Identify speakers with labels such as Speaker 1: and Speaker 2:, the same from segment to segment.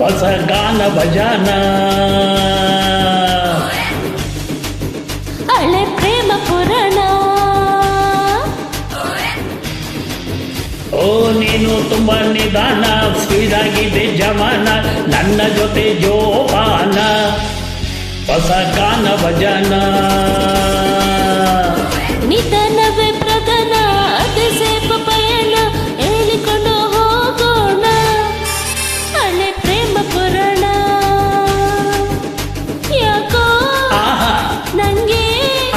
Speaker 1: ಹೊಸ ಗಾನ ಭಜನ
Speaker 2: ಹಳೆ ಪ್ರೇಮ ಪುರಾಣ.
Speaker 1: ಓ ನೀನು ತುಂಬ ನಿಧಾನ, ಸ್ಪೀಡ್ ಆಗಿದೆ ಜಮಾನ, ನನ್ನ ಜೊತೆ ಜೋಪಾನ, ಹೊಸ ಗಾನ ಭಜನ.
Speaker 2: ನಿಧನವೇ ಪ್ರಧಾನ, ಅದೇ ಸೇಪ ಪಯಣ, ಹೇಳಿಕೊಂಡು ಹೋಗೋಣ ಹಳೆ ಪ್ರೇಮ ಪುರಾಣ. ಯಾಕೋ
Speaker 1: ಆಹಾ
Speaker 2: ನಂಗೆ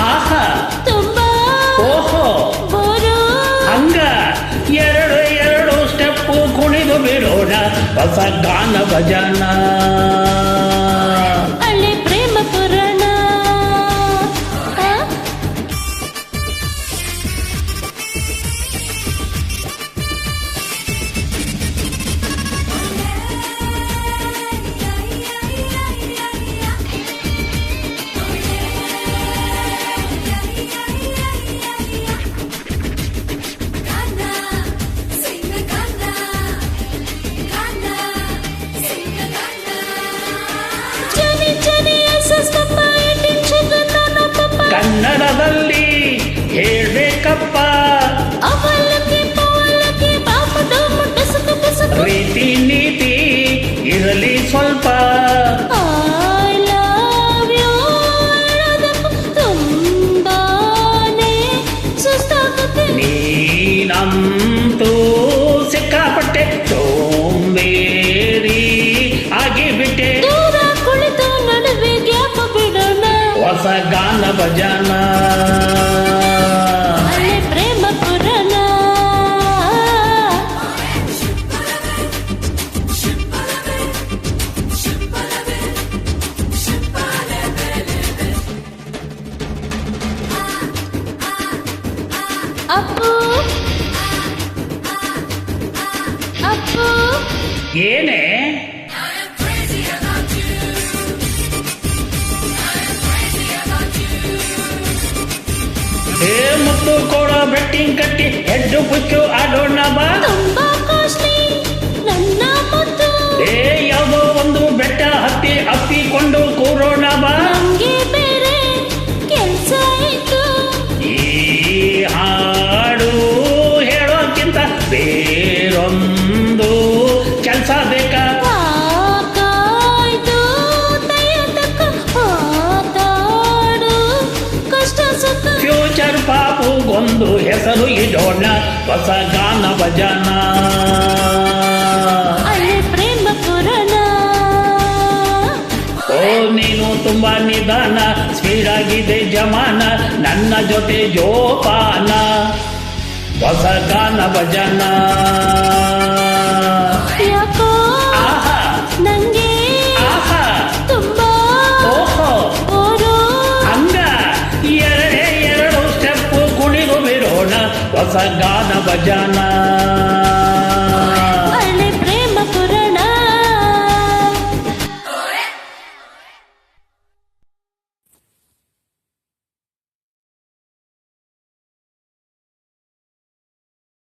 Speaker 1: ಆಹಾ
Speaker 2: ತುಂಬಾ
Speaker 1: ಓಹೋ
Speaker 2: ಬೋರು.
Speaker 1: ಹಂಗ ಎರಡು ಸ್ಟೆಪ್ಪು ಕುಣಿದು ಬಿಡೋಣ, ಹೊಸ ಗಾನ ಭಜನ.
Speaker 2: ಹಳೆ ಪ್ರೇಮ ಪುರಾಣ.
Speaker 1: ಕನ್ನಡದಲ್ಲಿ ಹೇಳ್ಬೇಕಪ್ಪ, ಪ್ರೀತಿ ನೀತಿ ಇರಲಿ ಸ್ವಲ್ಪ, ನೀನಂತೂ ಸಿಕ್ಕಾಪಟ್ಟೆ ಸೋಂಬೇರಿ ಆಗಿಬಿಟ್ಟೆ,
Speaker 2: ಕುಳಿತು ನಡುವೆ ಗ್ಯಾಪ ಬಿಡೋಣ,
Speaker 1: ಹೊಸ ಗಾನ ಭಜನ.
Speaker 2: ಹಳೆ ಪ್ರೇಮ ಪುರಾಣ. ಅಪ್ಪು ಅಪ್ಪು
Speaker 1: ಏನೇ ಏ ಮುತ್ತು ಕೊಡೋ ಬೆಟ್ಟಿಂಗ್ ಕಟ್ಟಿ ಹೆಡ್ಡು ಪುಚ್ಚು ಆಡೋಣ ಬಾ.
Speaker 2: ತುಂಬಾ ಕಾಸ್ಟ್ಲಿ ನನ್ನ ಮುತ್ತು,
Speaker 1: ಏ ಯಾವುದೋ ಒಂದು ಬೆಟ್ಟ ಹತ್ತಿ ಅಪ್ಪಿಕೊಂಡು ಕೂರೋಣ ಬಾ.
Speaker 2: ನಂಗೆ ಬೇರೆ ಕೆಲ್ಸ ಇತ್ತು,
Speaker 1: ಈ ಹಾಡು ಹೇಳೋಕ್ಕಿಂತ ಬೇರೊಂದು ಕೆಲಸ ಬೇಕಾ?
Speaker 2: ಕಾಯ್ದು ತಕ್ಕ ಮಾತಾಡು ಕಷ್ಟ ಸುಖ.
Speaker 1: ಫ್ಯೂಚರ್ ಪಾಪುಗೊಂದು ಹೆಸರು ಇಡೋಣ, ಹೊಸ ಗಾನ ಭಜನ.
Speaker 2: ಹಳೆ ಪ್ರೇಮ ಪುರಾಣ.
Speaker 1: ಓ ನೀನು ತುಂಬಾ ನಿಧಾನ, ಸ್ಪೀಡ್ ಆಗಿದೆ ಜಮಾನ, ನನ್ನ ಜೊತೆ ಜೋಪಾನ, ಹೊಸ ಗಾನ ಭಜನ.
Speaker 2: ಯಾಕೋ
Speaker 1: ಆಹಾ
Speaker 2: ನಂಗೆ
Speaker 1: ಆಹಾ
Speaker 2: ತುಂಬಾ
Speaker 1: ಓಹೋ
Speaker 2: ಬೋರು.
Speaker 1: ಹಂಗ ಎರಡು ಸ್ಟೆಪ್ಪು ಕುಣಿದು ಬಿಡೋಣ, ಹೊಸ ಗಾನ ಭಜನ.